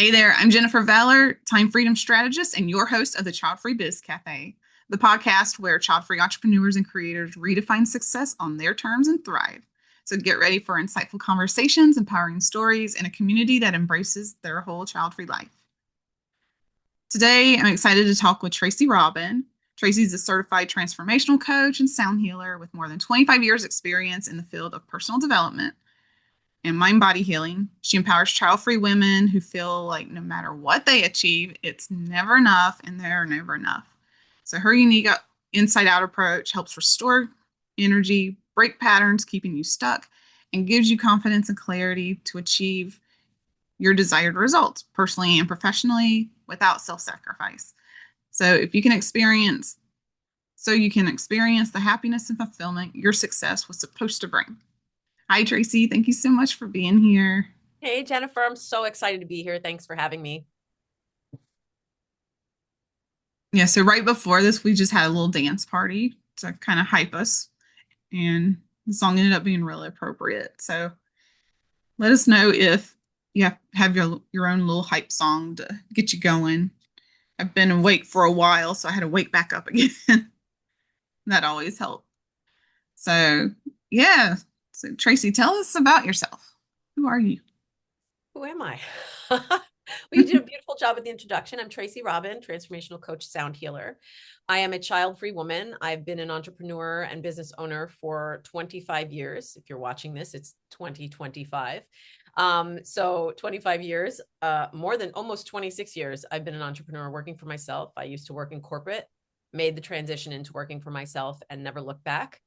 Hey there, I'm Jennifer Veller, time freedom strategist and your host of the Childfree Biz Cafe, the podcast where child-free entrepreneurs and creators redefine success on their terms and thrive. So get ready for insightful conversations, empowering stories, and a community that embraces their whole child-free life. Today, I'm excited to talk with Tracy Robbin. Tracy's a certified transformational coach and sound healer with more than 25 years experience in the field of personal development and mind body healing. She empowers child-free women who feel like no matter what they achieve, it's never enough and they're never enough. So her unique inside out approach helps restore energy, break patterns, keeping you stuck, and gives you confidence and clarity to achieve your desired results personally and professionally without self-sacrifice. You can experience the happiness and fulfillment your success was supposed to bring. Hi, Tracy. Thank you so much for being here. Hey, Jennifer. I'm so excited to be here. Thanks for having me. Yeah, so right before this, we just had a little dance party to kind of hype us, and the song ended up being really appropriate. So let us know if you have your own little hype song to get you going. I've been awake for a while, so I had to wake back up again. That always helps. So, yeah. So, Tracy, tell us about yourself. Who are you? Who am I? Well, you did a beautiful job with the introduction. I'm Tracy Robbin, Transformational Coach Sound Healer. I am a child-free woman. I've been an entrepreneur and business owner for 25 years. If you're watching this, it's 2025. So 25 years, more than almost 26 years, I've been an entrepreneur working for myself. I used to work in corporate, made the transition into working for myself and never looked back.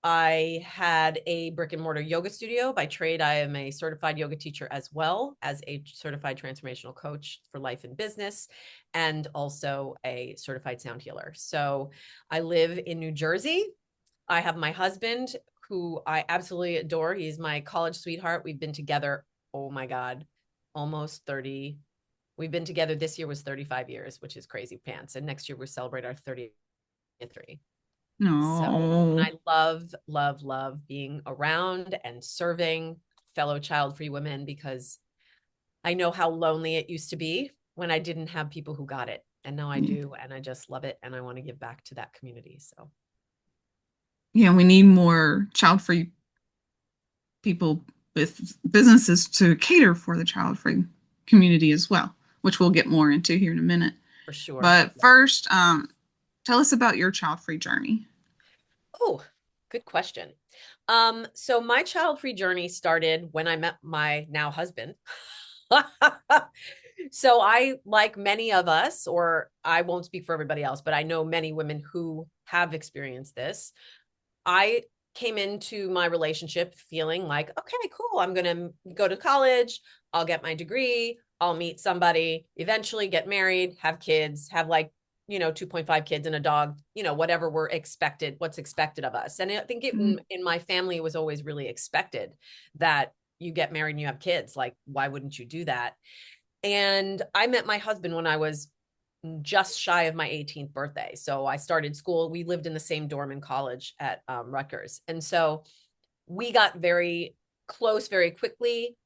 I had a brick and mortar yoga studio. By trade, I am a certified yoga teacher as well as a certified transformational coach for life and business, and also a certified sound healer. So I live in New Jersey. I have my husband, who I absolutely adore. He's my college sweetheart. We've been together, oh my God, almost 30. We've been together, this year was 35 years, which is crazy pants. And next year we'll celebrate our 30th anniversary. So No. I love being around and serving fellow child-free women, because I know how lonely it used to be when I didn't have people who got it. And now I do. And I just love it. And I want to give back to that community. So, Yeah, we need more child-free people with businesses to cater for the child-free community as well, which we'll get more into here in a minute. for sure. But first, tell us about your child-free journey. Oh, good question. So my child-free journey started when I met my now husband. So I, like many of us, or I won't speak for everybody else, but I know many women who have experienced this. I came into my relationship feeling like, okay, cool. I'm going to go to college. I'll get my degree. I'll meet somebody, eventually get married, have kids, have 2.5 kids and a dog, whatever what's expected of us. And I think in my family, it was always really expected that you get married and you have kids. Like, why wouldn't you do that? And I met my husband when I was just shy of my 18th birthday. So I started school. We lived in the same dorm in college at Rutgers. And so we got very close very quickly.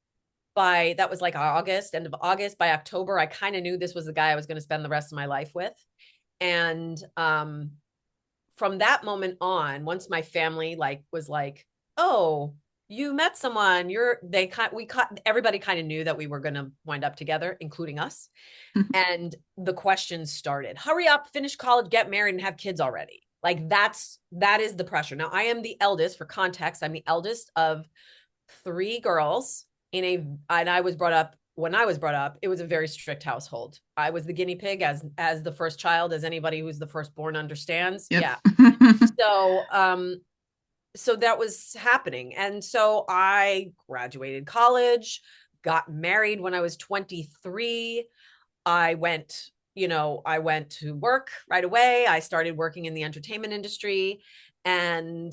That was like August, end of August. By October, I kind of knew this was the guy I was going to spend the rest of my life with. And from that moment on, once my family was like, oh, you met someone, everybody kind of knew that we were going to wind up together, including us. And the questions started: hurry up, finish college, get married, and have kids already. Like that is the pressure. Now, I am the eldest. For context, I'm the eldest of 3 girls and I was brought up, when I was brought up, it was a very strict household. I was the guinea pig as the first child, as anybody who's the firstborn understands. Yep. Yeah. So that was happening. And so I graduated college, got married when I was 23. I went to work right away. I started working in the entertainment industry. And,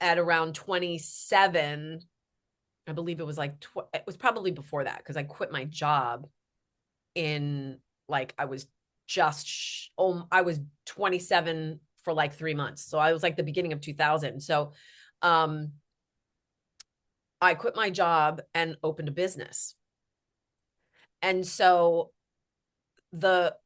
at around 27, I believe it was it was probably before that, because I quit my job I was 27 for 3 months. So I was the beginning of 2000. So I quit my job and opened a business. And so the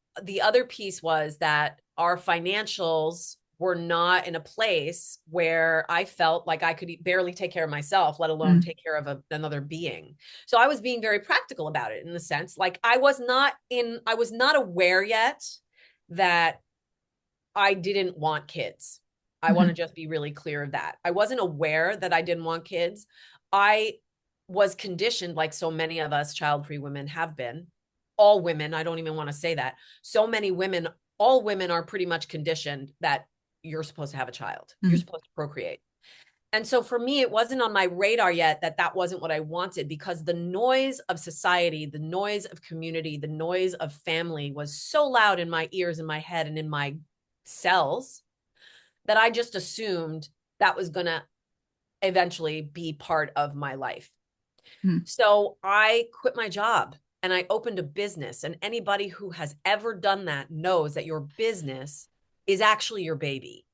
other piece was that our financials were not in a place where I felt like I could barely take care of myself, let alone take care of another being. So I was being very practical about it, in the sense, like I was not aware yet that I didn't want kids. I want to just be really clear of that. I wasn't aware that I didn't want kids. I was conditioned, like so many of us child-free women have been. All women, I don't even want to say that. So many women, all women are pretty much conditioned that you're supposed to have a child. You're supposed to procreate. And so for me, it wasn't on my radar yet that that wasn't what I wanted, because the noise of society, the noise of community, the noise of family was so loud in my ears, in my head, and in my cells, that I just assumed that was going to eventually be part of my life. So I quit my job and I opened a business. And anybody who has ever done that knows that your business is actually your baby.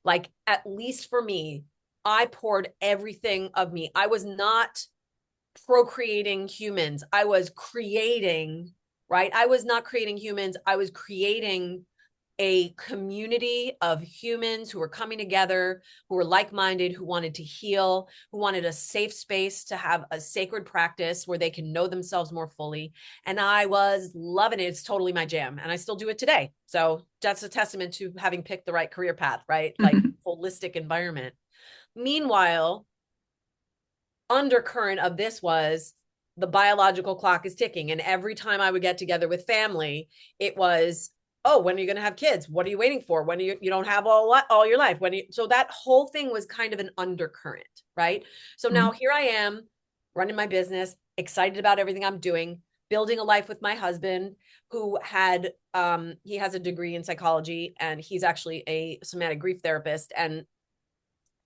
Like, at least for me, I poured everything of me. I was not procreating humans. I was creating, right? I was not creating humans. I was creating a community of humans who were coming together, who were like-minded, who wanted to heal, who wanted a safe space to have a sacred practice where they can know themselves more fully. And I was loving it. It's totally my jam. And I still do it today. So that's a testament to having picked the right career path, right? Like holistic environment. Meanwhile, undercurrent of this was the biological clock is ticking. And every time I would get together with family, it was, oh, when are you going to have kids? What are you waiting for? When you don't have all your life? So that whole thing was kind of an undercurrent, right? So now here I am running my business, excited about everything I'm doing, building a life with my husband, who had, he has a degree in psychology, and he's actually a somatic grief therapist.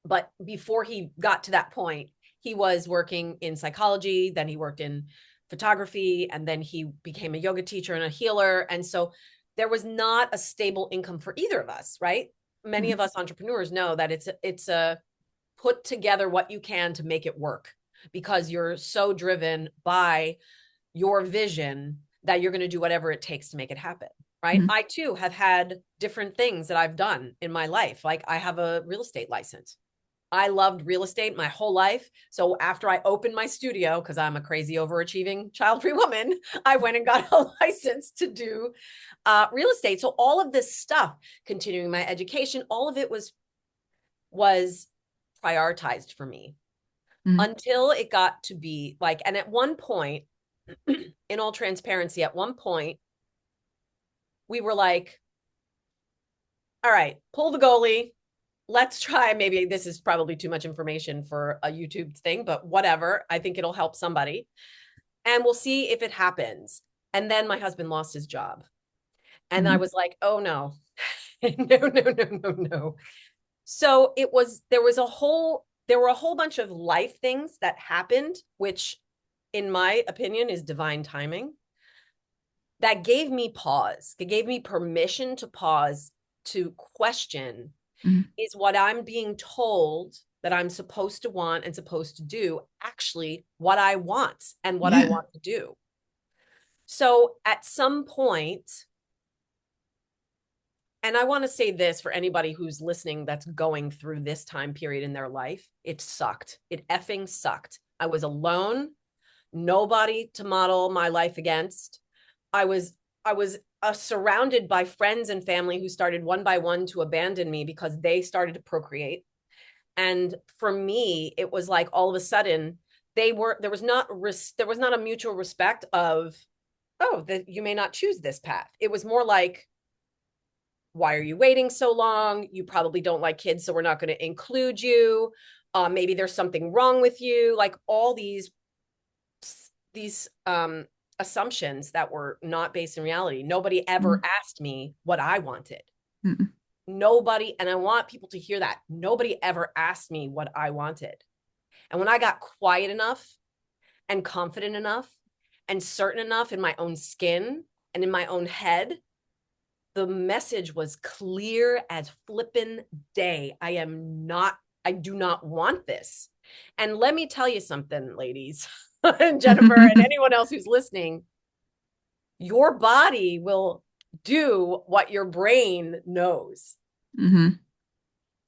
But before he got to that point, he was working in psychology, then he worked in photography, and then he became a yoga teacher and a healer. And so there was not a stable income for either of us, right? Many of us entrepreneurs know that it's a put together what you can to make it work, because you're so driven by your vision that you're going to do whatever it takes to make it happen, right? I too have had different things that I've done in my life. Like, I have a real estate license. I loved real estate my whole life. So after I opened my studio, because I'm a crazy overachieving child-free woman, I went and got a license to do real estate. So all of this stuff, continuing my education, all of it was prioritized for me until it got to be like, and at one point, in all transparency, at one point, we were like, all right, pull the goalie. Let's try, maybe this is probably too much information for a YouTube thing, but whatever. I think it'll help somebody. And we'll see if it happens. And then my husband lost his job. And I was like, oh no, no. So there were a whole bunch of life things that happened, which in my opinion is divine timing, that gave me pause. It gave me permission to pause, to question, is what I'm being told that I'm supposed to want and supposed to do actually what I want and what I want to do? So at some point, and I want to say this for anybody who's listening that's going through this time period in their life, it sucked. It effing sucked. I was alone, nobody to model my life against. I was surrounded by friends and family who started one by one to abandon me because they started to procreate. And for me, it was like all of a sudden there was not a mutual respect of, oh, that you may not choose this path. It was more like, why are you waiting so long? You probably don't like kids, so we're not going to include you. Maybe there's something wrong with you. Like all these assumptions that were not based in reality. Nobody ever asked me what I wanted. Nobody, and I want people to hear that. Nobody ever asked me what I wanted. And when I got quiet enough and confident enough and certain enough in my own skin and in my own head, the message was clear as flippin' day. I do not want this. And let me tell you something, ladies, and Jennifer, and anyone else who's listening. your body will do what your brain knows. Mm-hmm.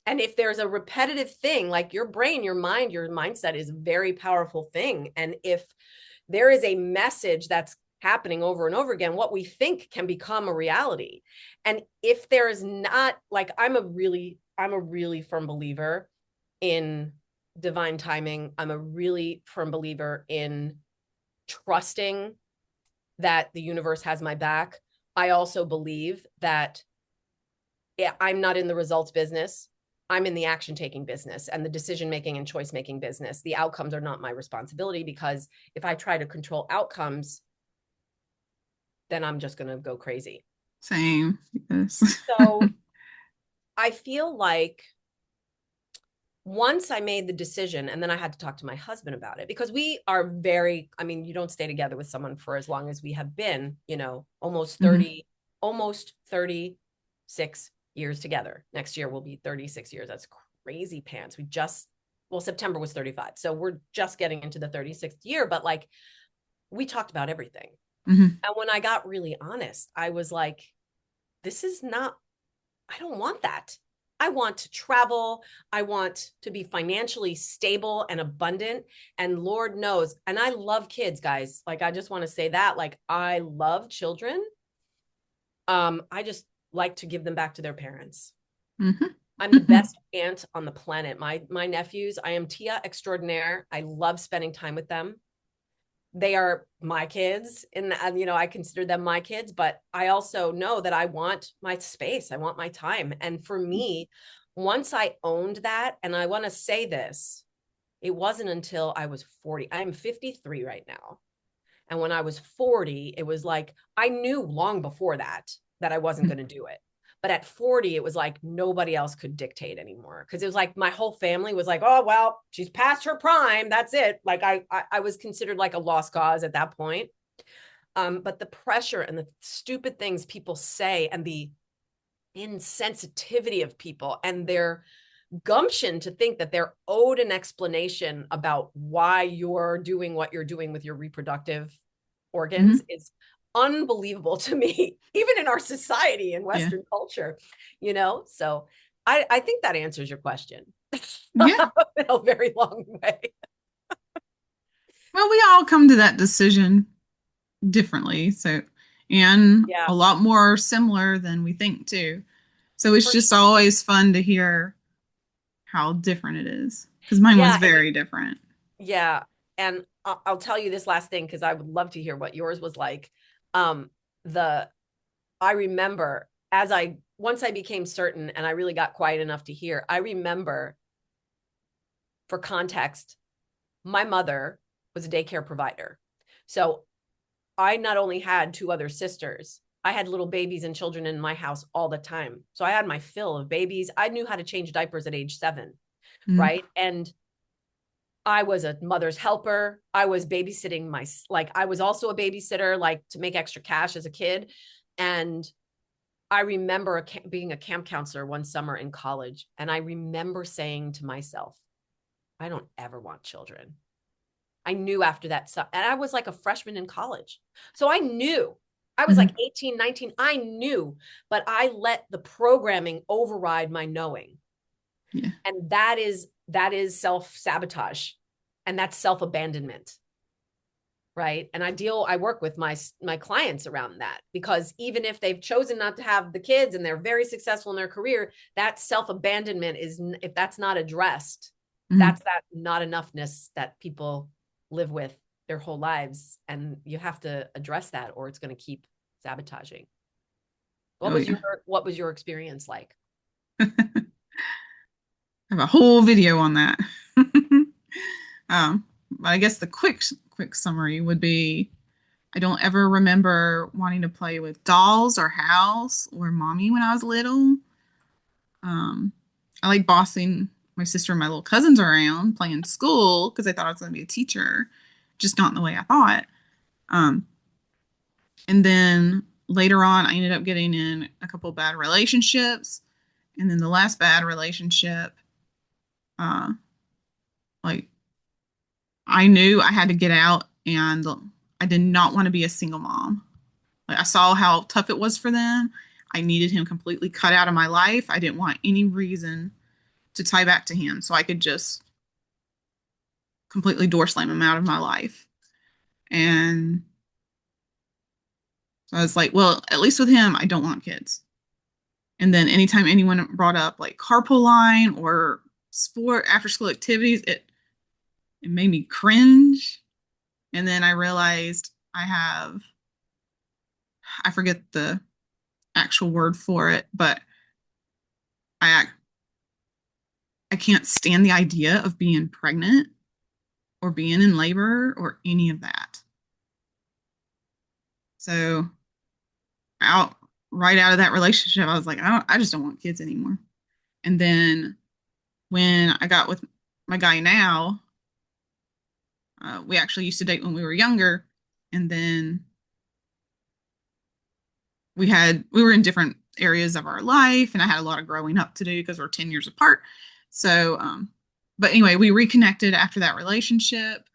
And if there's a repetitive thing, like your brain, your mind, your mindset is a very powerful thing. And if there is a message that's happening over and over again, what we think can become a reality. And if there is not, like, I'm a really firm believer in divine timing. I'm a really firm believer in trusting that the universe has my back. I also believe that I'm not in the results business. I'm in the action taking business and the decision making and choice making business. The outcomes are not my responsibility, because if I try to control outcomes, then I'm just going to go crazy. Same. Yes. So I feel like once I made the decision, and then I had to talk to my husband about it, because we are very, I mean, you don't stay together with someone for as long as we have been, you know, almost 30, Mm-hmm. almost 36 years together. Next year will be 36 years. That's crazy pants. Well, September was 35. So we're just getting into the 36th year, but like we talked about everything. Mm-hmm. And when I got really honest, I was like, this is not, I don't want that. I want to travel. I want to be financially stable and abundant. And Lord knows, and I love kids, guys. Like, I just want to say that, like, I love children. I just like to give them back to their parents. Mm-hmm. I'm the best aunt on the planet. My nephews, I am tia extraordinaire. I love spending time with them. They are my kids, and you know, I consider them my kids, but I also know that I want my space. I want my time. And for me, once I owned that, and I want to say this, it wasn't until I was 40. I'm 53 right now. And when I was 40, it was like, I knew long before that I wasn't going to do it. But at 40, it was like nobody else could dictate anymore. Cause it was like my whole family was like, oh, well, she's past her prime. That's it. Like I was considered like a lost cause at that point. But the pressure and the stupid things people say and the insensitivity of people and their gumption to think that they're owed an explanation about why you're doing what you're doing with your reproductive organs Mm-hmm. is unbelievable to me, even in our society and Yeah. Western culture, you know? So I think that answers your question Yeah. in a very long way. Well, we all come to that decision differently. So, and Yeah, a lot more similar than we think too. So it's for just sure. always fun to hear how different it is. Because mine was Yeah. And very different. yeah. And I'll tell you this last thing, because I would love to hear what yours was like. Um, the I remember once I became certain and I really got quiet enough to hear, I remember, for context, my mother was a daycare provider. So I not only had two other sisters, I had little babies and children in my house all the time. So I had my fill of babies. I knew how to change diapers at age 7, Mm-hmm. right? And I was a mother's helper. I was babysitting I was also a babysitter, like to make extra cash as a kid. And I remember being a camp counselor one summer in college. And I remember saying to myself, I don't ever want children. I knew after that. And I was like a freshman in college. So I knew. I was like Mm-hmm. 18, 19. I knew, but I let the programming override my knowing. Yeah. And that is self-sabotage, and that's self-abandonment. Right. And I work with my clients around that, because even if they've chosen not to have the kids and they're very successful in their career, that self-abandonment is, if that's not addressed, Mm-hmm. that's that not enoughness that people live with their whole lives. And you have to address that, or it's going to keep sabotaging. Oh, yeah. What was your experience like? I have a whole video on that. But I guess the quick summary would be I don't ever remember wanting to play with dolls or house or mommy when I was little. Um, I like bossing my sister and my little cousins around, playing school because I thought I was going to be a teacher, just not in the way I thought. Um, and then later on, I ended up getting in a couple bad relationships, and then the last bad relationship, uh, like I knew I had to get out, and I did not want to be a single mom. Like I saw how tough it was for them. I needed him completely cut out of my life. I didn't want any reason to tie back to him, so I could just completely door slam him out of my life. And so I was like, well, at least with him, I don't want kids. And then anytime anyone brought up like carpool line or sport after school activities, it made me cringe. And then I realized I forget the actual word for it, but I I can't stand the idea of being pregnant or being in labor or any of that. So out right out of that relationship, I was like, I just don't want kids anymore. And then when I got with my guy now, we actually used to date when we were younger, and then we were in different areas of our life, and I had a lot of growing up to do because we're 10 years apart. So, but anyway, we reconnected after that relationship,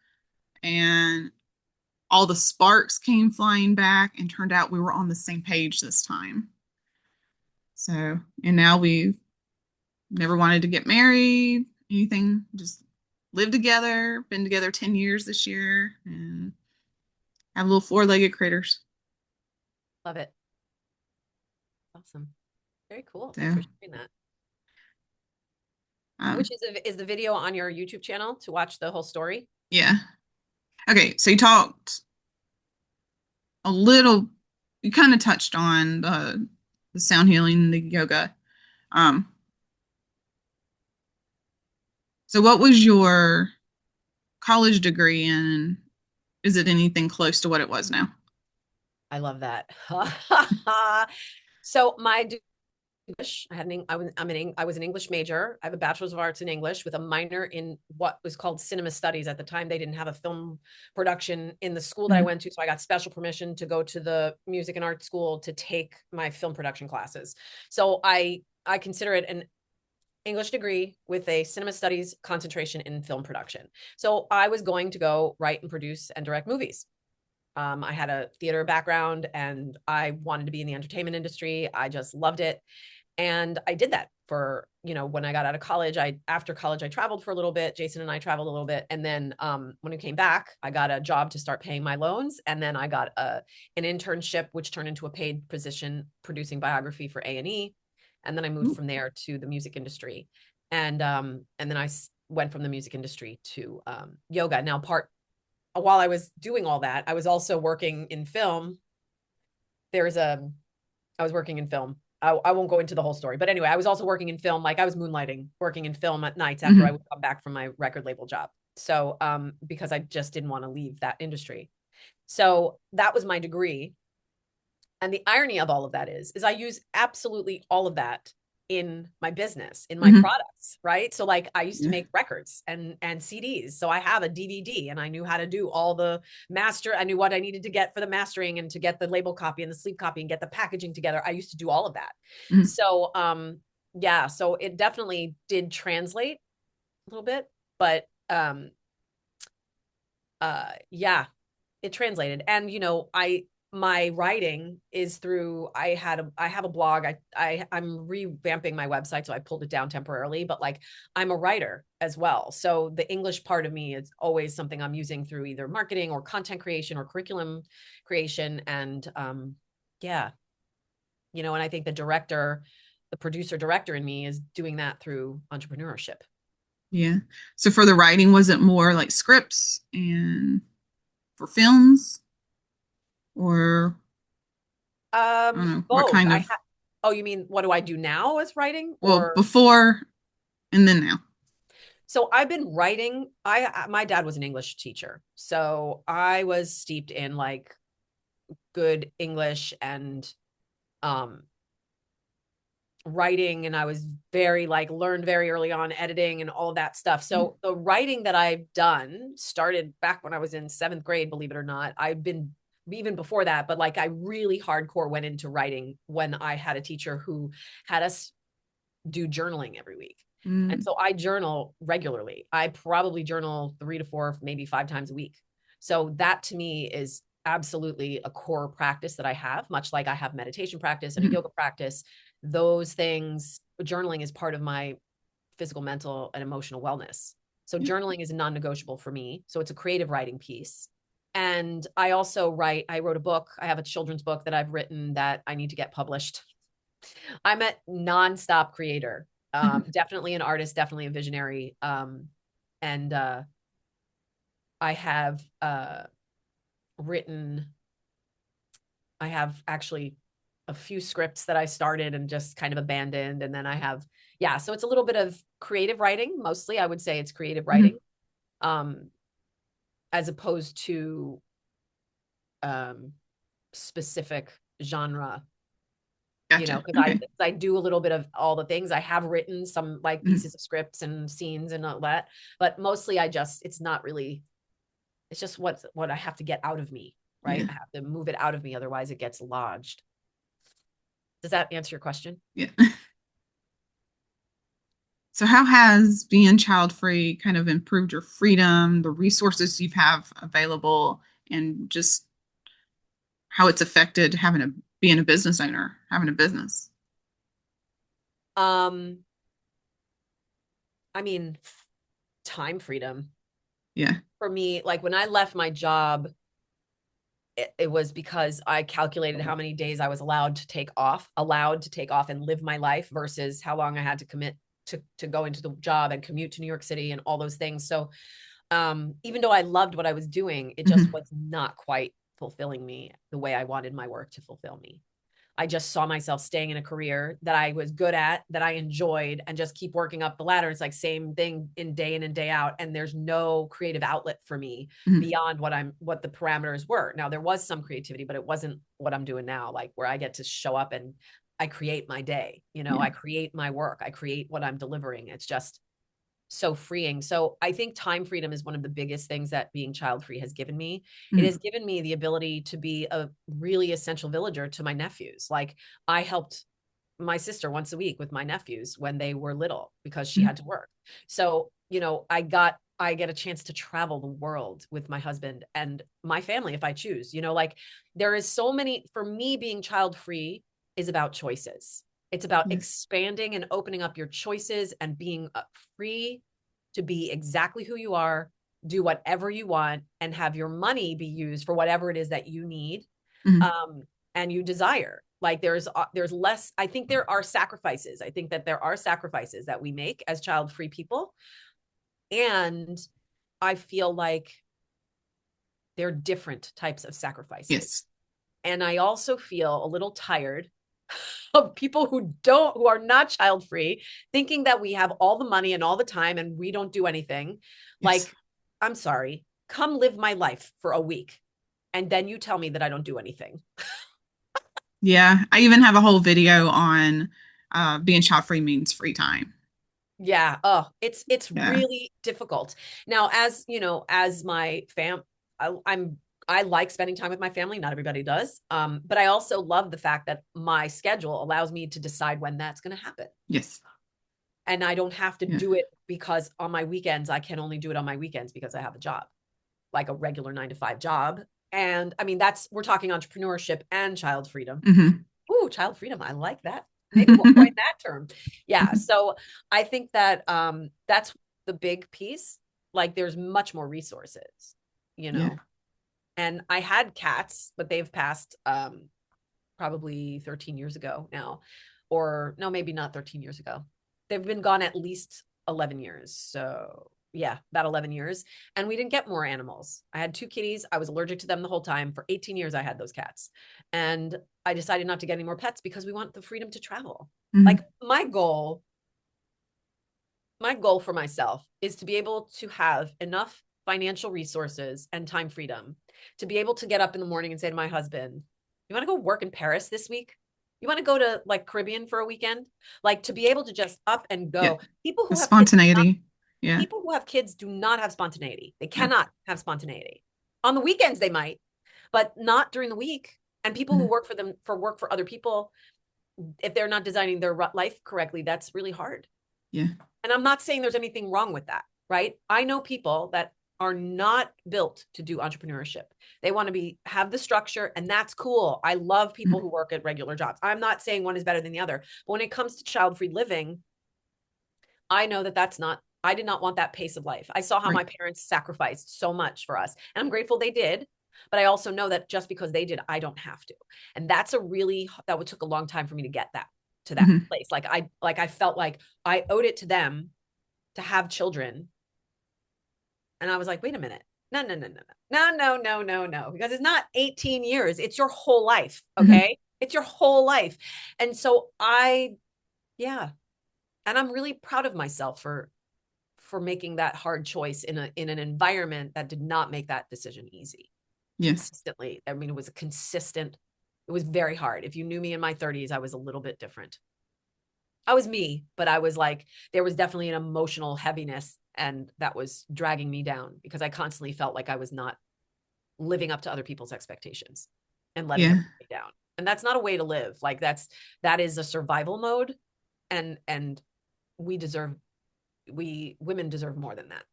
and all the sparks came flying back, and turned out we were on the same page this time. So, and now we've never wanted to get married, anything, just live together, been together 10 years this year, and have little four-legged critters. Love it. Awesome. Very cool. So, Thanks for sharing that. um, Which is the video on your YouTube channel to watch the whole story? yeah. Okay, so you talked a little, you kind of touched on the sound healing, the yoga. Um, so what was your college degree in? Is it anything close to what it was now? I love that. So my English, I was an English major. I have a bachelor's of arts in English with a minor in what was called cinema studies. At the time, they didn't have a film production in the school that I went to, so I got special permission to go to the music and art school to take my film production classes. So I consider it an English degree with a cinema studies concentration in film production. So I was going to go write and produce and direct movies. I had a theater background and I wanted to be in the entertainment industry. I just loved it. And I did that for, when I got out of college. After college, I traveled for a little bit. Jason and I traveled a little bit. And then when I came back, I got a job to start paying my loans. And then I got an internship, which turned into a paid position producing biography for A&E. And then I moved from there to the music industry. And then I went from the music industry to yoga. Now, while I was doing all that, I was also working in film. I was working in film. I won't go into the whole story, but anyway, I was also working in film. Like I was moonlighting, working in film at nights after I would come back from my record label job. So, because I just didn't want to leave that industry. So that was my degree. And the irony of all of that is I use absolutely all of that in my business, in my products, right? So like I used to make records and CDs. So I have a DVD and I knew how to do all the I knew what I needed to get for the mastering and to get the label copy and the sleeve copy and get the packaging together. I used to do all of that. So, yeah, so it definitely did translate a little bit, but, yeah, it translated. And, my writing is through, I have a blog. I'm revamping my website. So I pulled it down temporarily, but like I'm a writer as well. So the English part of me is always something I'm using through either marketing or content creation or curriculum creation. And, yeah, and I think the producer director in me is doing that through entrepreneurship. Yeah. So for the writing, was it more like scripts and for films? Or I don't know, what both. kind of, Oh, you mean what do I do now as writing? well, before and then now? So I've been writing. My dad was an English teacher, so I was steeped in like good English and writing, and I was learned very early on editing and all of that stuff. So the writing that I've done started back when I was in 7th grade, believe it or not. I've been even before that, but like I really hardcore went into writing when I had a teacher who had us do journaling every week. And so I journal regularly. I probably journal 3 to 4, maybe 5 times a week. So that to me is absolutely a core practice that I have, much like I have meditation practice and a Mhm. yoga practice. Those things, journaling is part of my physical, mental, and emotional wellness. So Yeah. journaling is a non-negotiable for me. So it's a creative writing piece. And I also wrote a book. I have a children's book that I've written that I need to get published. I'm a nonstop creator. Definitely an artist, definitely a visionary. And I have written, I have actually a few scripts that I started and just kind of abandoned. And then I have, yeah, so it's a little bit of creative writing. Mostly, I would say it's creative writing, Mhm. um, as opposed to um, specific genre, Gotcha. because Okay. I do a little bit of all the things. I have written some like Mhm. pieces of scripts and scenes and all that, but mostly it's not really, it's just what I have to get out of me, right? Yeah. I have to move it out of me, otherwise it gets lodged. Does that answer your question? Yeah. So how has being child free kind of improved your freedom, the resources you have available, and just how it's affected having a being a business owner, having a business? Um, I mean, time freedom Yeah. for me, like when I left my job, it was because I calculated how many days I was allowed to take off and live my life versus how long I had to commit to go into the job and commute to New York City and all those things. So even though I loved what I was doing, it just Mhm. was not quite fulfilling me the way I wanted my work to fulfill me. I just saw myself staying in a career that I was good at, that I enjoyed, and just keep working up the ladder. It's like same thing in and day out. And there's no creative outlet for me Mhm. beyond what the parameters were. Now there was some creativity, but it wasn't what I'm doing now, like where I get to show up and I create my day, Yeah. I create my work, I create what I'm delivering. It's just so freeing. So I think time freedom is one of the biggest things that being child free has given me. It has Mhm. given me the ability to be a really essential villager to my nephews. Like I helped my sister once a week with my nephews when they were little because she Mhm. had to work. So, I get a chance to travel the world with my husband and my family if I choose. Like there is so many, for me, being child free is about choices. It's about Yeah. expanding and opening up your choices and being free to be exactly who you are, do whatever you want, and have your money be used for whatever it is that you need, Mhm. um, and you desire. Like there's less. I think there are sacrifices. I think that there are sacrifices that we make as child free people, and I feel like they're different types of sacrifices. Yes. And I also feel a little tired of people who are not child free, thinking that we have all the money and all the time and we don't do anything. Yes. Like, I'm sorry, come live my life for a week. And then you tell me that I don't do anything. Yeah. I even have a whole video on being child free means free time. Yeah. Oh, it's Yeah. really difficult. Now, as you know, as my I'm I like spending time with my family. Not everybody does. But I also love the fact that my schedule allows me to decide when that's going to happen. Yes. And I don't have to Yeah. do it because on my weekends, I can only do it on my weekends because I have a job, like a regular 9 to 5 job. And I mean, we're talking entrepreneurship and child freedom. Mhm. Ooh, child freedom. I like that. Maybe we'll coin that term. Yeah. So I think that that's the big piece. Like there's much more resources, you Yeah. know. And I had cats, but they've passed probably 13 years ago now. Or no, maybe not 13 years ago. They've been gone at least 11 years. So yeah, about 11 years. And we didn't get more animals. I had 2 kitties. I was allergic to them the whole time. For 18 years, I had those cats. And I decided not to get any more pets because we want the freedom to travel. Like Mhm. my goal for myself is to be able to have enough financial resources and time freedom to be able to get up in the morning and say to my husband, you want to go work in Paris this week? You want to go to like Caribbean for a weekend? Like to be able to just up and Yeah. go. People The who have kids, spontaneity. Yeah. people who have kids do not have spontaneity. They Yeah. cannot have spontaneity. On the weekends they might, but not during the week. And people who Mhm. work for other people, if they're not designing their life correctly, that's really hard. Yeah. And I'm not saying there's anything wrong with that, right? I know people that are not built to do entrepreneurship. They want to have the structure, and that's cool. I love people who work at regular jobs. I'm not saying one is better than the other, but when it comes to child-free living, I know that I did not want that pace of life. I saw how my parents sacrificed so much for us, and I'm grateful they did. But I also know that just because they did, I don't have to. And that would took a long time for me to get to that place. Like I felt like I owed it to them to have children. And I was like, wait a minute. No. Because it's not 18 years. It's your whole life. Okay. It's your whole life. And so yeah. And I'm really proud of myself for making that hard choice in an environment that did not make that decision easy. Yes. Consistently. I mean, it was very hard. If you knew me in my 30s, I was a little bit different. I was me, but I was like, there was definitely an emotional heaviness, and that was dragging me down because I constantly felt like I was not living up to other people's expectations and letting them down. And that's not a way to live. Like that is a survival mode. And women deserve more than that.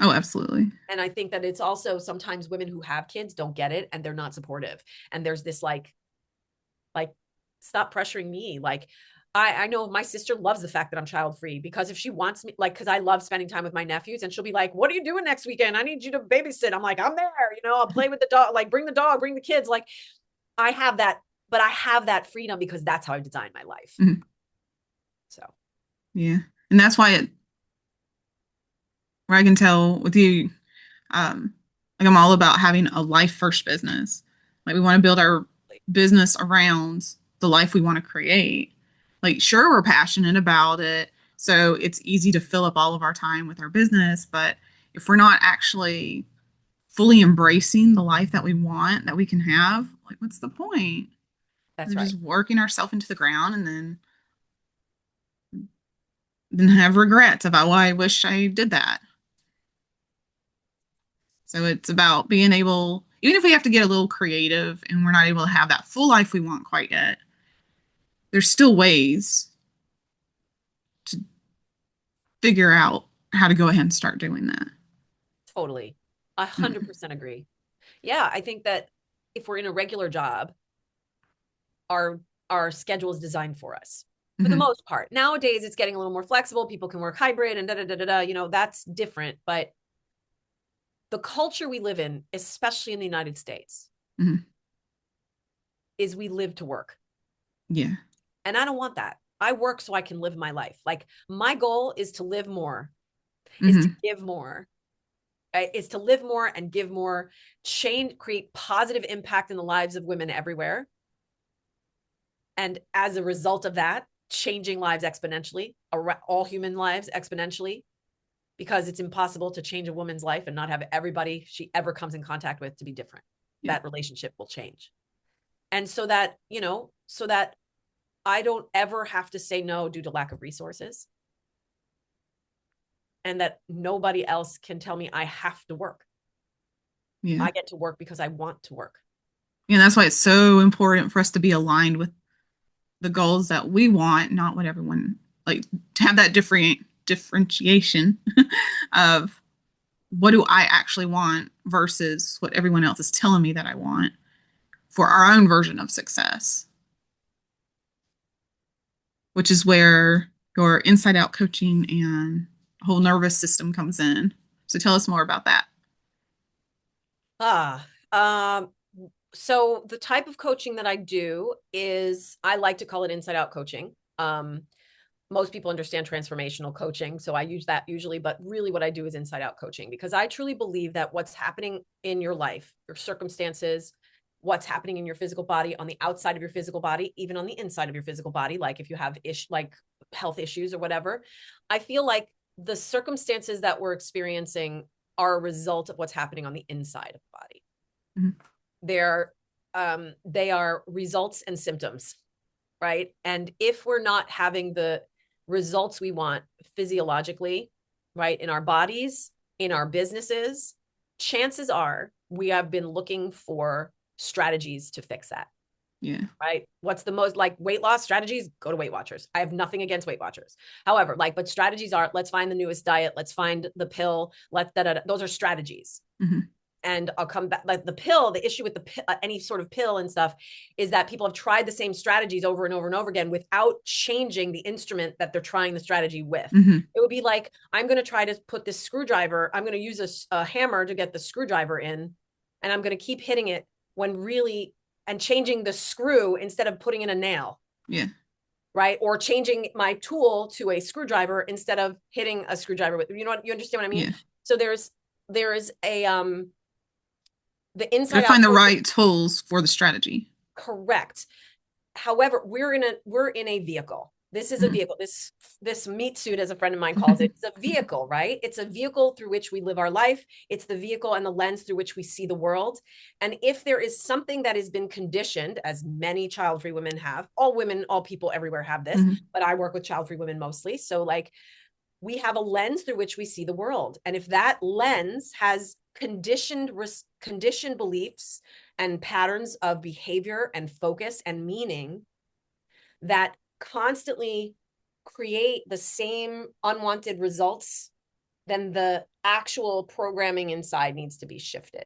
Oh, absolutely. And I think that it's also sometimes women who have kids don't get it and they're not supportive. And there's this like, stop pressuring me. Like, I know my sister loves the fact that I'm child free, because if she wants me, like, cause I love spending time with my nephews, and she'll be like, what are you doing next weekend? I need you to babysit. I'm like, I'm there, I'll play with the dog, like bring the dog, bring the kids. Like I have that, but I have that freedom because that's how I designed my life. So. Yeah. And that's why where I can tell with you, like I'm all about having a life first business. Like we want to build our business around the life we want to create. Like, sure, we're passionate about it, so it's easy to fill up all of our time with our business. But if we're not actually fully embracing the life that we want, that we can have, like, what's the point? That's we're right. Just working ourselves into the ground, and then have regrets about why I wish I did that. So it's about being able, even if we have to get a little creative and we're not able to have that full life we want quite yet, there's still ways to figure out how to go ahead and start doing that. Totally. 100% agree. Yeah. I think that if we're in a regular job, our schedule is designed for us for the most part. Nowadays, it's getting a little more flexible. People can work hybrid and that's different. But the culture we live in, especially in the United States, is we live to work. Yeah. And I don't want that. I work so I can live my life. Like my goal is to live more, is to give more, is to live more and give more, create positive impact in the lives of women everywhere. And as a result of that, changing lives exponentially, all human lives exponentially, because it's impossible to change a woman's life and not have everybody she ever comes in contact with to be different. Yeah. That relationship will change. And so that I don't ever have to say no due to lack of resources, and that nobody else can tell me I have to work. Yeah. I get to work because I want to work. And that's why it's so important for us to be aligned with the goals that we want, not what everyone, like, to have that differentiation of what do I actually want versus what everyone else is telling me that I want for our own version of success, which is where your inside out coaching and whole nervous system comes in. So tell us more about that. So the type of coaching that I do is, I like to call it inside out coaching. Most people understand transformational coaching, so I use that usually, but really what I do is inside out coaching, because I truly believe that what's happening in your life, your circumstances, what's happening in your physical body, on the outside of your physical body, even on the inside of your physical body, like if you have like health issues or whatever, I feel like the circumstances that we're experiencing are a result of what's happening on the inside of the body. They are results and symptoms, right? And if we're not having the results we want physiologically, right, in our bodies, in our businesses, chances are we have been looking for strategies to fix that. Yeah. Right. What's the most like weight loss strategies? Go to Weight Watchers. I have nothing against Weight Watchers. However, like, but strategies are, let's find the newest diet. Let's find the pill. Those are strategies. Mm-hmm. And I'll come back. Like the pill, the issue with any sort of pill and stuff is that people have tried the same strategies over and over and over again without changing the instrument that they're trying the strategy with. Mm-hmm. It would be like, I'm going to try to put this screwdriver. I'm going to use a hammer to get the screwdriver in, and I'm going to keep hitting it when really, and changing the screw instead of putting in a nail. Yeah. Right. Or changing my tool to a screwdriver instead of hitting a screwdriver with, you know what, you understand what I mean? Yeah. So there is the inside out. Find the right tools for the strategy. Correct. However, we're in a vehicle. This is a vehicle. This meat suit, as a friend of mine calls it, it's a vehicle, right? It's a vehicle through which we live our life. It's the vehicle and the lens through which we see the world. And if there is something that has been conditioned, as many child-free women have, all women, all people everywhere have this, but I work with child-free women mostly. So like, we have a lens through which we see the world. And if that lens has conditioned beliefs and patterns of behavior and focus and meaning that constantly create the same unwanted results, then the actual programming inside needs to be shifted.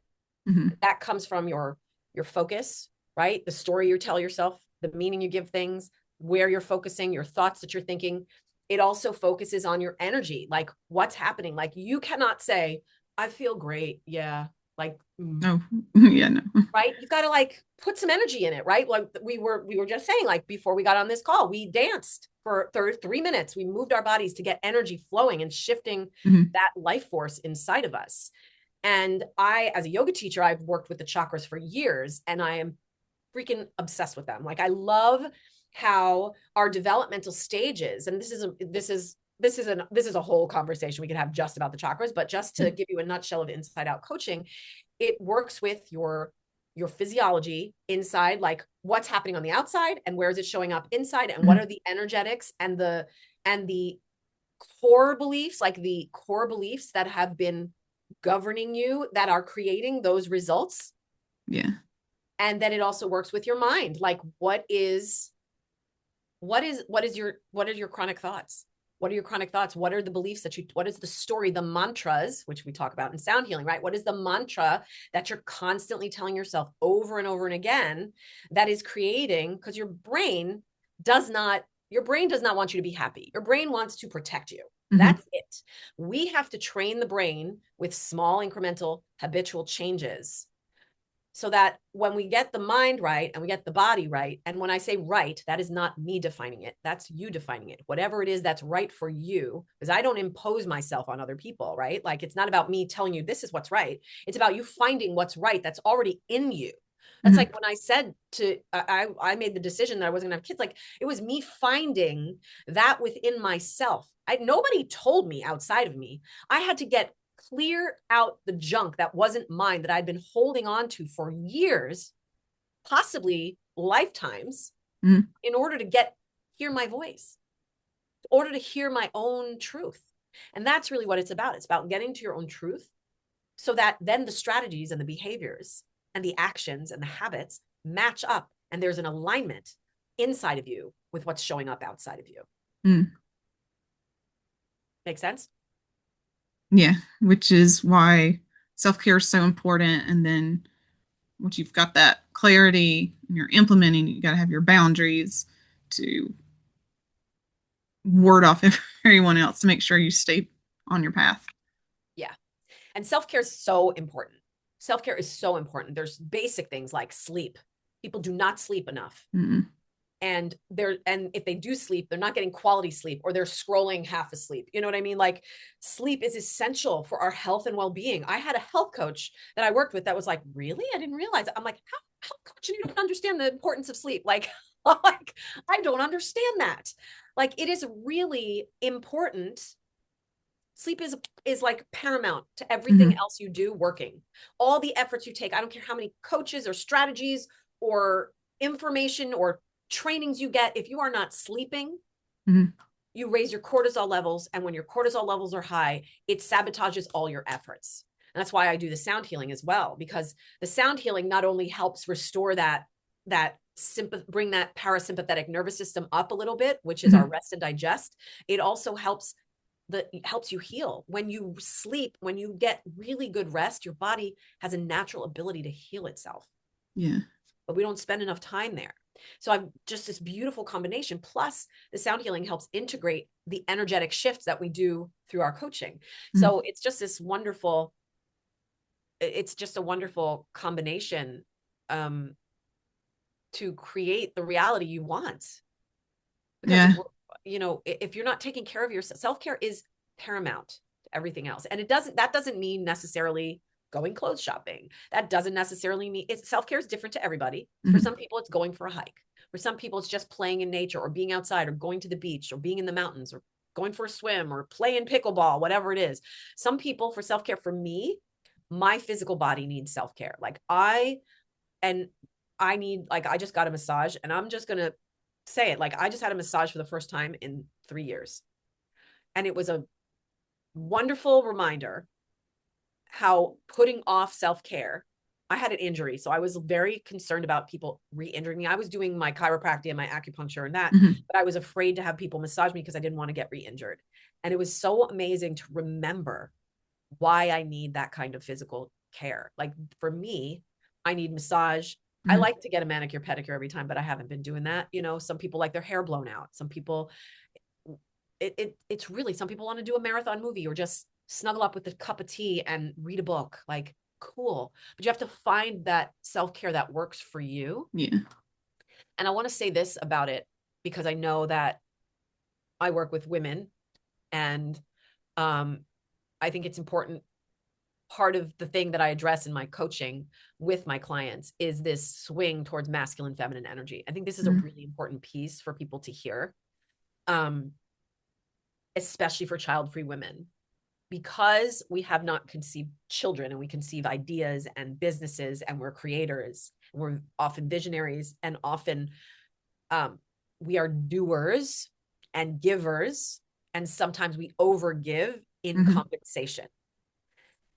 That comes from your focus, right? The story you tell yourself, the meaning you give things, where you're focusing, your thoughts that you're thinking. It also focuses on your energy, like what's happening. Like you cannot say, I feel great. Yeah. Like, no. Yeah, no. Right. You've got to like put some energy in it, right? Like we were just saying, like before we got on this call, we danced for 3 minutes. We moved our bodies to get energy flowing and shifting that life force inside of us. And I, as a yoga teacher, I've worked with the chakras for years, and I am freaking obsessed with them. Like I love how our developmental stages, and this is a whole conversation we could have just about the chakras, but just to give you a nutshell of inside out coaching, it works with your physiology inside, like what's happening on the outside and where is it showing up inside, and what are the energetics and the core beliefs, like the core beliefs that have been governing you that are creating those results. Yeah. And then it also works with your mind. Like what are your chronic thoughts? What are your chronic thoughts? What are the beliefs what is the story, the mantras, which we talk about in sound healing, right? What is the mantra that you're constantly telling yourself over and over and again that is creating, because your brain does not want you to be happy. Your brain wants to protect you. That's it. We have to train the brain with small incremental habitual changes so that when we get the mind right and we get the body right, and when I say right, that is not me defining it. That's you defining it. Whatever it is that's right for you, because I don't impose myself on other people, right? Like it's not about me telling you this is what's right. It's about you finding what's right that's already in you. That's like when I said I made the decision that I wasn't gonna have kids, like it was me finding that within myself. Nobody told me outside of me. I had to clear out the junk that wasn't mine, that I'd been holding on to for years, possibly lifetimes, in order to hear my voice, in order to hear my own truth. And that's really what it's about. It's about getting to your own truth so that then the strategies and the behaviors and the actions and the habits match up, and there's an alignment inside of you with what's showing up outside of you. Make sense? Yeah, which is why self-care is so important. And then once you've got that clarity and you're implementing, you got to have your boundaries to ward off everyone else to make sure you stay on your path. Yeah. And self-care is so important. Self-care is so important. There's basic things like sleep. People do not sleep enough. And if they do sleep, they're not getting quality sleep, or they're scrolling half asleep. You know what I mean? Like sleep is essential for our health and well-being. I had a health coach that I worked with that was like, really? I didn't realize. I'm like, how coach, you don't understand the importance of sleep. Like I don't understand that. Like it is really important. Sleep is like paramount to everything else you do working. All the efforts you take. I don't care how many coaches or strategies or information or trainings you get. If you are not sleeping, you raise your cortisol levels. And when your cortisol levels are high, it sabotages all your efforts. And that's why I do the sound healing as well, because the sound healing not only helps restore that bring that parasympathetic nervous system up a little bit, which is our rest and digest. It also helps you heal. When you sleep, when you get really good rest, your body has a natural ability to heal itself. Yeah. But we don't spend enough time there. So I'm just this beautiful combination. Plus, the sound healing helps integrate the energetic shifts that we do through our coaching. So it's just this wonderful, it's just a wonderful combination to create the reality you want. Because, if you're not taking care of yourself, self-care is paramount to everything else. And that doesn't mean necessarily going clothes shopping. That doesn't necessarily mean self-care is different to everybody. For some people, it's going for a hike. For some people, it's just playing in nature or being outside or going to the beach or being in the mountains or going for a swim or playing pickleball, whatever it is. Some people, for self-care, for me, my physical body needs self-care. I just got a massage, and I'm just going to say it. I just had a massage for the first time in 3 years. And it was a wonderful reminder how putting off self-care, I had an injury. So I was very concerned about people re-injuring me. I was doing my chiropractic and my acupuncture and that, but I was afraid to have people massage me because I didn't want to get re-injured. And it was so amazing to remember why I need that kind of physical care. For me, I need massage. I like to get a manicure pedicure every time, but I haven't been doing that. Some people like their hair blown out. Some people, it's really, some people want to do a marathon movie or just snuggle up with a cup of tea and read a book. Cool. But you have to find that self-care that works for you. Yeah. And I want to say this about it, because I know that I work with women, and I think it's important. Part of the thing that I address in my coaching with my clients is this swing towards masculine, feminine energy. I think this is a really important piece for people to hear, especially for child-free women, because we have not conceived children and we conceive ideas and businesses, and we're creators, and we're often visionaries, and often we are doers and givers. And sometimes we overgive in compensation,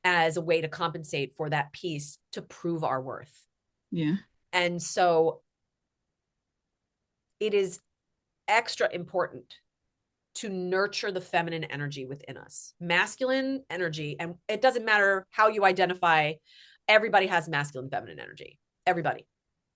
as a way to compensate for that piece to prove our worth. Yeah. And so it is extra important to nurture the feminine energy within us. Masculine energy, and it doesn't matter how you identify, everybody has masculine, feminine energy. Everybody.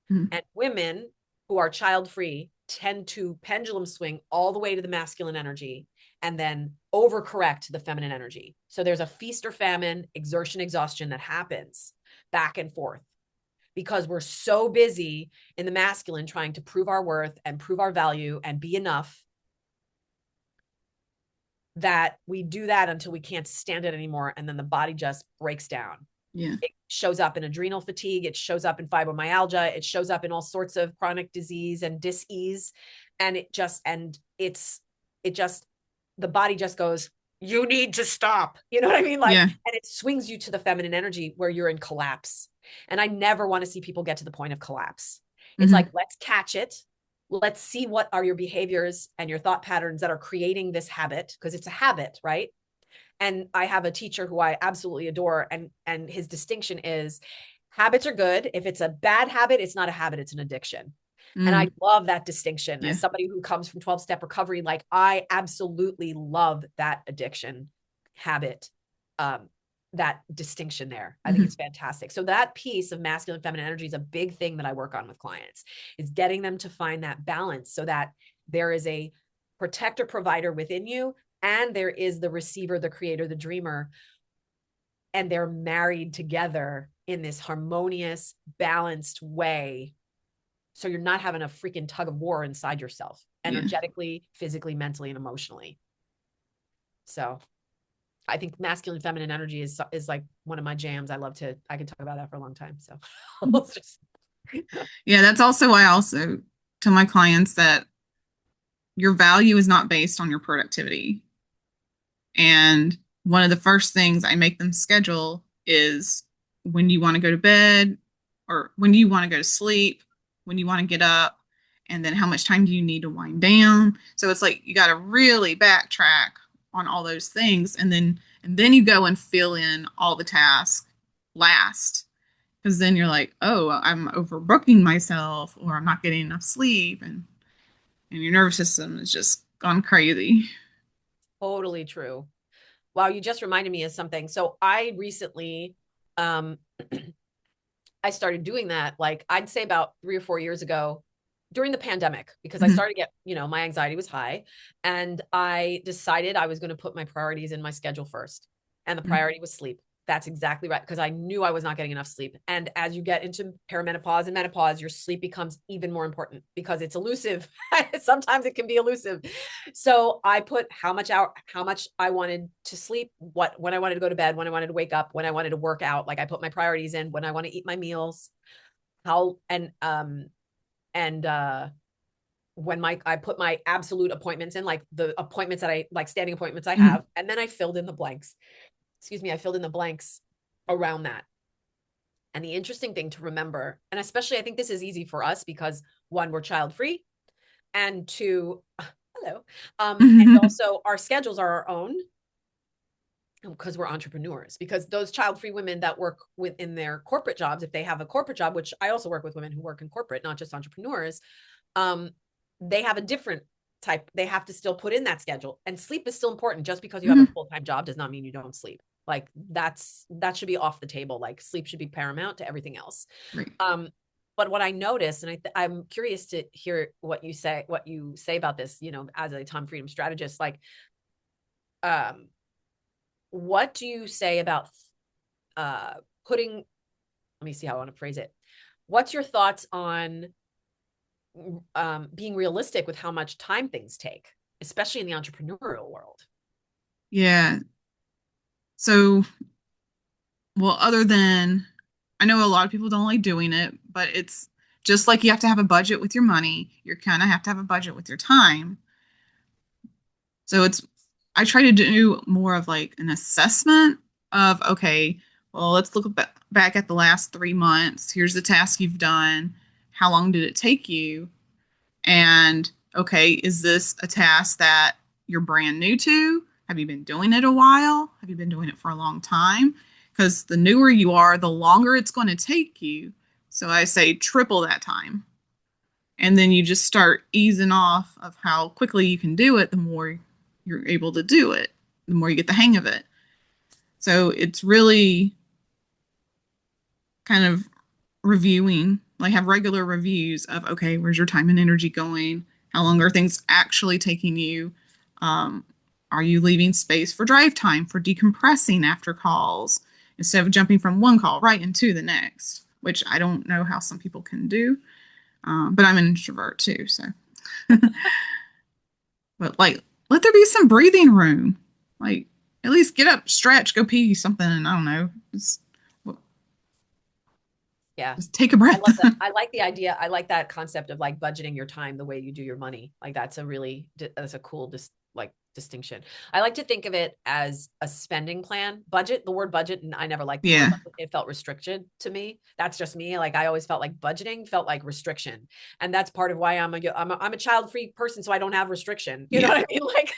And women who are child-free tend to pendulum swing all the way to the masculine energy and then overcorrect the feminine energy. So there's a feast or famine, exertion, exhaustion that happens back and forth because we're so busy in the masculine trying to prove our worth and prove our value and be enough, that we do that until we can't stand it anymore. And then the body just breaks down. Yeah. It shows up in adrenal fatigue. It shows up in fibromyalgia. It shows up in all sorts of chronic disease and dis-ease. And the body just goes, you need to stop. You know what I mean? And it swings you to the feminine energy where you're in collapse. And I never want to see people get to the point of collapse. It's let's catch it. Let's see what are your behaviors and your thought patterns that are creating this habit, because it's a habit, right? And I have a teacher who I absolutely adore. And his distinction is habits are good. If it's a bad habit, it's not a habit, it's an addiction. And I love that distinction. As somebody who comes from 12-step recovery, I absolutely love that addiction habit, that distinction there. I think it's fantastic. So that piece of masculine, feminine energy is a big thing that I work on with clients, is getting them to find that balance so that there is a protector provider within you, and there is the receiver, the creator, the dreamer, and they're married together in this harmonious, balanced way. So you're not having a freaking tug of war inside yourself, energetically, physically, mentally, and emotionally. So I think masculine, feminine energy is like one of my jams. I can talk about that for a long time. So that's also why I also tell my clients that your value is not based on your productivity. And one of the first things I make them schedule is when do you want to go to bed, or when do you want to go to sleep, when you want to get up, and then how much time do you need to wind down. So it's you got to really backtrack on all those things, and then you go and fill in all the tasks last, Because then you're like, oh, I'm overbooking myself, or I'm not getting enough sleep, and your nervous system is just gone crazy. Totally true. Wow, you just reminded me of something. So I recently, um, I started doing that, like I'd say about 3 or 4 years ago during the pandemic, because I Mhm. started to get, my anxiety was high, and I decided I was going to put my priorities in my schedule first. And the priority was sleep. That's exactly right. Because I knew I was not getting enough sleep. And as you get into perimenopause and menopause, your sleep becomes even more important because it's elusive. Sometimes it can be elusive. So I put how much I wanted to sleep, when I wanted to go to bed, when I wanted to wake up, when I wanted to work out. Like I put my priorities in, when I want to eat my meals, how and when I put my absolute appointments in, like the appointments that I like, standing appointments I have, and then I filled in the blanks. Excuse me, I filled in the blanks around that. And the interesting thing to remember, and especially I think this is easy for us because one, we're child free, and two, hello, and also our schedules are our own because we're entrepreneurs. Because those child free women that work within their corporate jobs, if they have a corporate job, which I also work with women who work in corporate, not just entrepreneurs, they have a different type. They have to still put in that schedule, and sleep is still important. Just because you have a full-time job does not mean you don't sleep. Like that should be off the table. Like sleep should be paramount to everything else. Right. But what I noticed, and I'm curious to hear what you say about this, as a time freedom strategist, like, what do you say about putting, let me see how I want to phrase it. What's your thoughts on being realistic with how much time things take, especially in the entrepreneurial world? Yeah. So, well, other than, I know a lot of people don't like doing it, but it's just like you have to have a budget with your money, you kind of have to have a budget with your time. So I try to do more of like an assessment of, okay, well, let's look back at the last 3 months. Here's the task you've done. How long did it take you? And okay, is this a task that you're brand new to? Have you been doing it a while? Have you been doing it for a long time? Because the newer you are, the longer it's going to take you. So I say triple that time. And then you just start easing off of how quickly you can do it, the more you're able to do it, the more you get the hang of it. So it's really kind of reviewing, like have regular reviews of, okay, where's your time and energy going? How long are things actually taking you? Um, are you leaving space for drive time, for decompressing after calls, instead of jumping from one call right into the next, which I don't know how some people can do. But I'm an introvert too, so. But like, let there be some breathing room. Like, at least get up, stretch, go pee, something. I don't know. Yeah. Just take a breath. I love that. I like the idea. I like that concept of like budgeting your time the way you do your money. Like that's a cool distinction. I like to think of it as a spending plan. Budget, the word budget, and I never liked the word Yeah. budget. It felt restricted to me. That's just me. Like I always felt like budgeting felt like restriction. And that's part of why I'm a child-free person, so I don't have restriction. You know what I mean? Like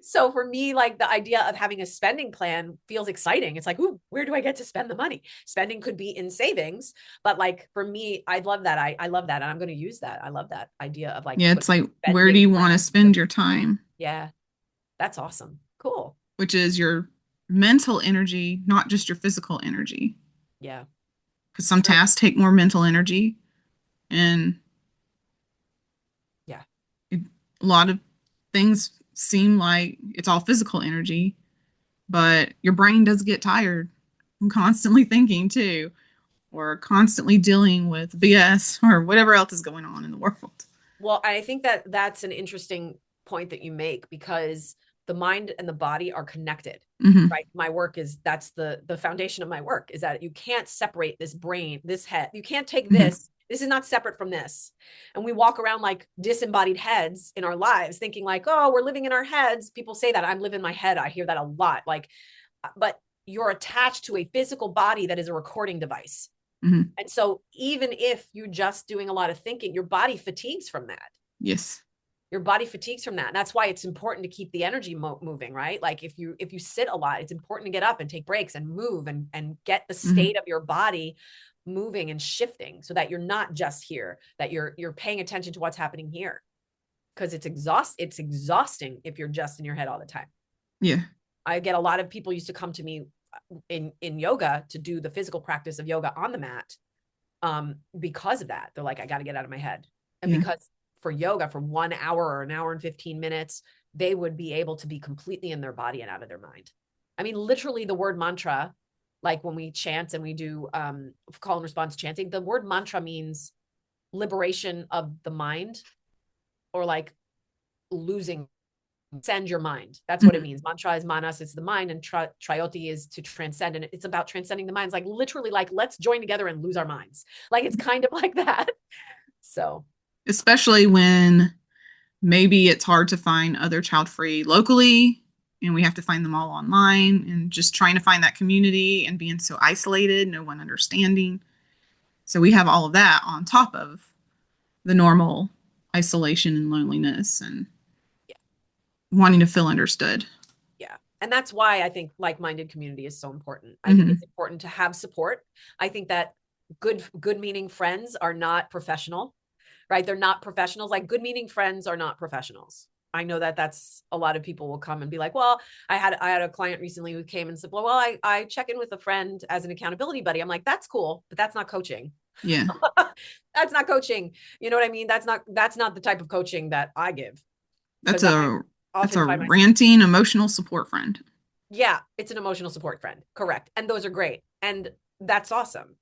so for me, like the idea of having a spending plan feels exciting. It's like, ooh, where do I get to spend the money? Spending could be in savings, but like for me, I love that. I love that. And I'm going to use that. I love that idea of like, Yeah, it's like, where do you want to spend your time? Yeah, that's awesome. Cool. Which is your mental energy, not just your physical energy. Yeah. Because some tasks take more mental energy, and yeah, a lot of things seem like it's all physical energy, but your brain does get tired from constantly thinking too, or constantly dealing with BS or whatever else is going on in the world. Well, I think that that's an interesting point that you make, because the mind and the body are connected, right? My work that's the foundation of my work, is that you can't separate this brain, this head. You can't take this. This is not separate from this. And we walk around like disembodied heads in our lives thinking like, oh, we're living in our heads. People say that I'm living in my head. I hear that a lot. Like, but you're attached to a physical body that is a recording device. And so even if you're just doing a lot of thinking, your body fatigues from that. Yes. Your body fatigues from that. And that's why it's important to keep the energy moving, right? Like if you sit a lot, it's important to get up and take breaks and move and get the state of your body moving and shifting so that you're not just here, that you're paying attention to what's happening here. Because it's exhausting if you're just in your head all the time. Yeah. I get a lot of people used to come to me in yoga to do the physical practice of yoga on the mat. Because of that. They're like, I got to get out of my head. And because for yoga, for 1 hour or an hour and 15 minutes, they would be able to be completely in their body and out of their mind. I mean, literally the word mantra, like when we chant and we do call and response chanting, the word mantra means liberation of the mind, or like losing, send your mind. That's what it means. Mantra is manas, it's the mind, and trayoti is to transcend. And it's about transcending the minds, like literally like, let's join together and lose our minds. Like it's kind of like that. So especially when maybe it's hard to find other child free locally and we have to find them all online, and just trying to find that community and being so isolated, no one understanding. So we have all of that on top of the normal isolation and loneliness and wanting to feel understood. Yeah. And that's why I think like-minded community is so important. I think it's important to have support. I think that good meaning friends are not professional, right? They're not professionals. Like good meaning friends are not professionals. I know that that's a lot of people will come and be like, well, I had a client recently who came and said, well, I check in with a friend as an accountability buddy. I'm like, that's cool, but that's not coaching. Yeah. That's not coaching. You know what I mean? That's not the type of coaching that I give. That's a ranting emotional support friend. Yeah, it's an emotional support friend. Correct. And those are great. And that's awesome.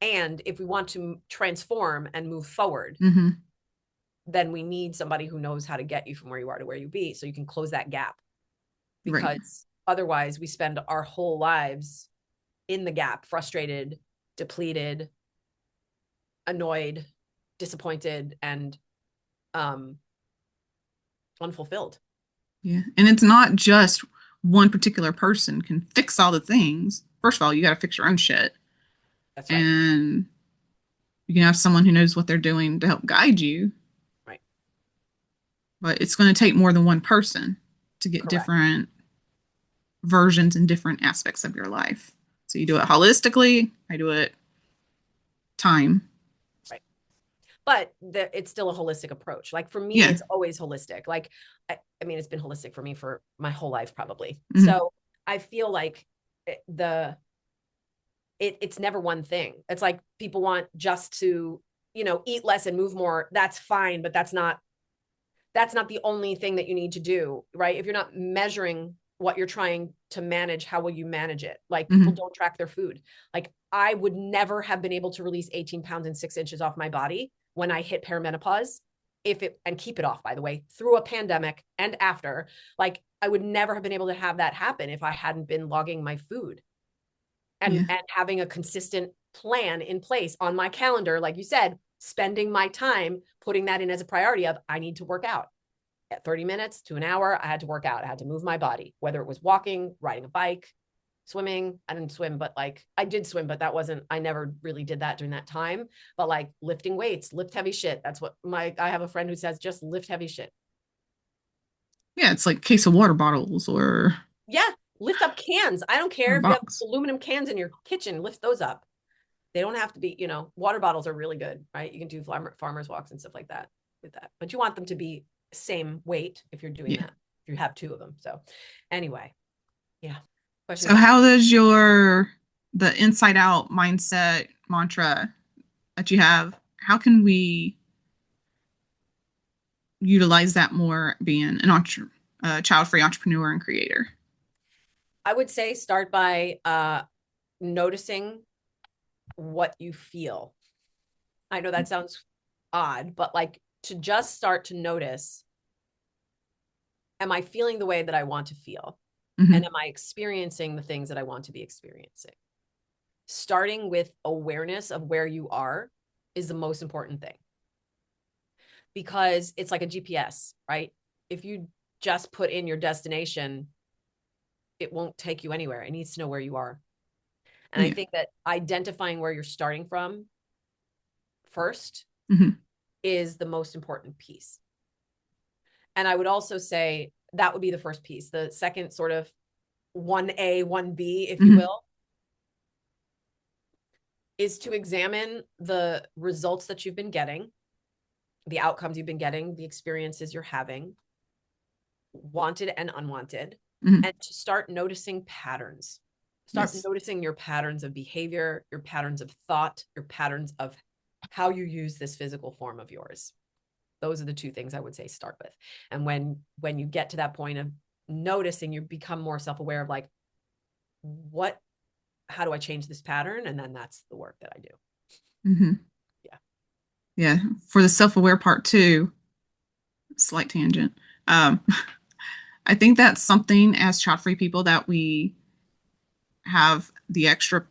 And if we want to transform and move forward, then we need somebody who knows how to get you from where you are to where you be, so you can close that gap. Because otherwise we spend our whole lives in the gap, frustrated, depleted, annoyed, disappointed, and unfulfilled. Yeah. And it's not just one particular person can fix all the things. First of all, you got to fix your own shit. That's right. And you can have someone who knows what they're doing to help guide you. Right. But it's going to take more than one person to get different versions and different aspects of your life. So you do it holistically. I do it time. Right. But it's still a holistic approach. Like for me, it's always holistic. Like, I mean, it's been holistic for me for my whole life, probably. So I feel like it's never one thing. It's like people want just to, eat less and move more. That's fine, but that's not the only thing that you need to do, right? If you're not measuring what you're trying to manage, how will you manage it? Like people don't track their food. Like I would never have been able to release 18 pounds and 6 inches off my body when I hit perimenopause, and keep it off, by the way, through a pandemic and after. Like I would never have been able to have that happen if I hadn't been logging my food and having a consistent plan in place on my calendar. Like you said, spending my time, putting that in as a priority of, I need to work out. At 30 minutes to an hour, I had to work out. I had to move my body, whether it was walking, riding a bike, swimming. I didn't swim, but like I did swim, but I never really did that during that time. But like lifting weights, lift heavy shit. That's what I have a friend who says, just lift heavy shit. Yeah, it's like case of water bottles or. Yeah, lift up cans. I don't care if you have aluminum cans in your kitchen, lift those up. They don't have to be, water bottles are really good, right? You can do farmers walks and stuff like that with that, but you want them to be same weight if you're doing that, if you have 2 of them. So anyway, so how does the inside out mindset mantra that you have, how can we utilize that more being a child-free entrepreneur and creator? I would say start by noticing what you feel. I know that sounds odd, but like to just start to notice, am I feeling the way that I want to feel? And am I experiencing the things that I want to be experiencing? Starting with awareness of where you are is the most important thing, because it's like a GPS, right? If you just put in your destination, it won't take you anywhere. It needs to know where you are. And I think that identifying where you're starting from first is the most important piece. And I would also say that would be the first piece. The second sort of 1A, 1B, if you will, is to examine the results that you've been getting, the outcomes you've been getting, the experiences you're having, wanted and unwanted, and to start noticing patterns. Start noticing your patterns of behavior, your patterns of thought, your patterns of how you use this physical form of yours. Those are the two things I would say start with. And when you get to that point of noticing, you become more self-aware of like, how do I change this pattern? And then that's the work that I do. Yeah. For the self-aware part too, slight tangent. I think that's something as child-free people that we have the extra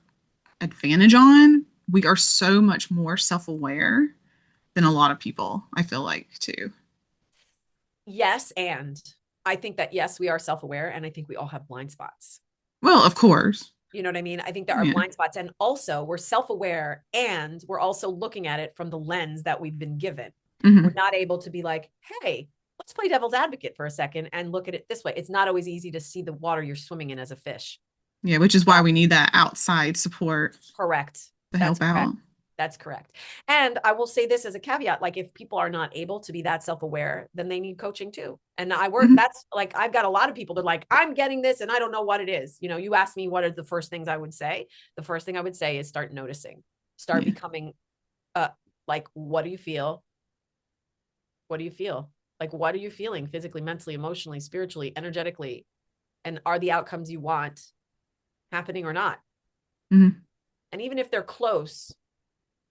advantage on. We are so much more self-aware than a lot of people, I feel like, too. Yes, and I think that, yes, we are self-aware, and I think we all have blind spots. Well, of course. You know what I mean? I think there are blind spots, and also we're self-aware, and we're also looking at it from the lens that we've been given. We're not able to be like, hey, let's play devil's advocate for a second and look at it this way. It's not always easy to see the water you're swimming in as a fish. Yeah, which is why we need that outside support. Correct. To help out. That's correct. And I will say this as a caveat, like if people are not able to be that self-aware, then they need coaching too. And I work, that's like, I've got a lot of people that are like, I'm getting this and I don't know what it is. You know, you ask me, what are the first things I would say? The first thing I would say is start noticing, start becoming, like, what do you feel? What do you feel? Like, what are you feeling physically, mentally, emotionally, spiritually, energetically? And are the outcomes you want happening or not? And even if they're close,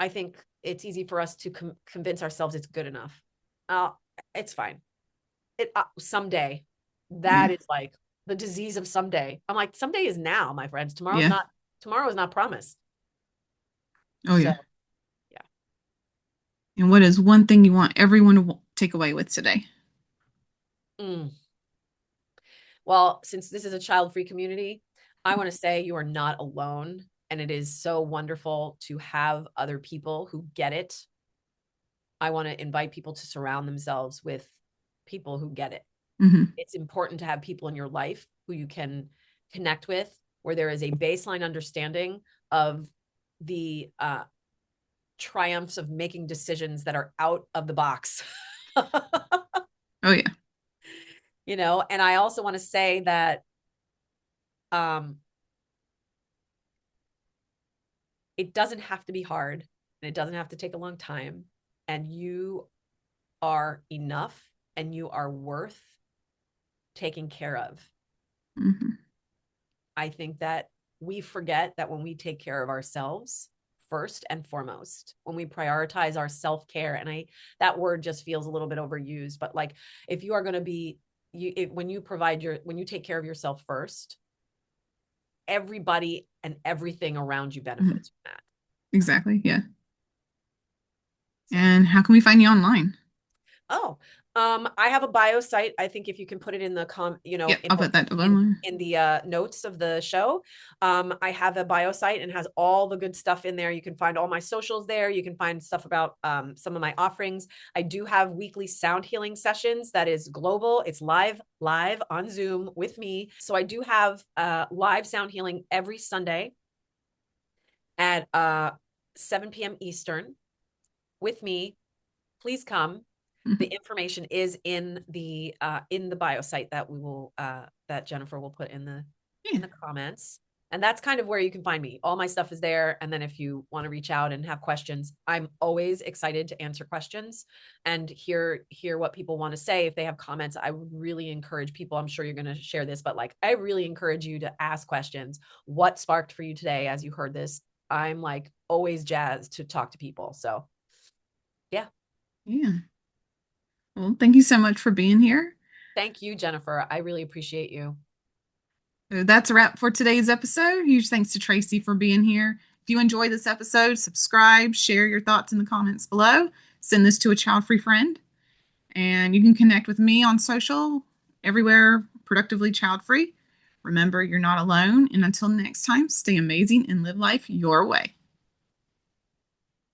I think it's easy for us to convince ourselves it's good enough. It's fine. Someday, that is like the disease of someday. I'm like, someday is now, my friends. Tomorrow is not promised. Oh, yeah. And what is one thing you want everyone to take away with today? Well, since this is a child-free community, I want to say you are not alone. And it is so wonderful to have other people who get it. I want to invite people to surround themselves with people who get it. It's important to have people in your life who you can connect with, where there is a baseline understanding of the triumphs of making decisions that are out of the box. Oh, yeah. You know, and I also want to say that it doesn't have to be hard and it doesn't have to take a long time. And you are enough and you are worth taking care of. I think that we forget that when we take care of ourselves first and foremost, when we prioritize our self-care, and that word just feels a little bit overused, but like if you are going to be, when you take care of yourself first, everybody and everything around you benefits from that. Exactly. Yeah. And how can we find you online? I have a bio site. I think if you can put it in the I'll put that in the notes of the show. I have a bio site and has all the good stuff in there. You can find all my socials there. You can find stuff about some of my offerings. I do have weekly sound healing sessions that is global. It's live on Zoom with me. So I do have live sound healing every Sunday at 7 p.m. Eastern with me. Please come. The information is in the bio site that we will that Jennifer will put in the comments. And that's kind of where you can find me. All my stuff is there. And then if you want to reach out and have questions, I'm always excited to answer questions and hear what people want to say. If they have comments, I would really encourage people. I'm sure you're going to share this, but like, I really encourage you to ask questions. What sparked for you today as you heard this? I'm like always jazzed to talk to people. So yeah. Well, thank you so much for being here. Thank you, Jennifer. I really appreciate you. So that's a wrap for today's episode. Huge thanks to Tracy for being here. If you enjoyed this episode, subscribe, share your thoughts in the comments below. Send this to a child-free friend. And you can connect with me on social, everywhere, Productively Child-Free. Remember, you're not alone. And until next time, stay amazing and live life your way.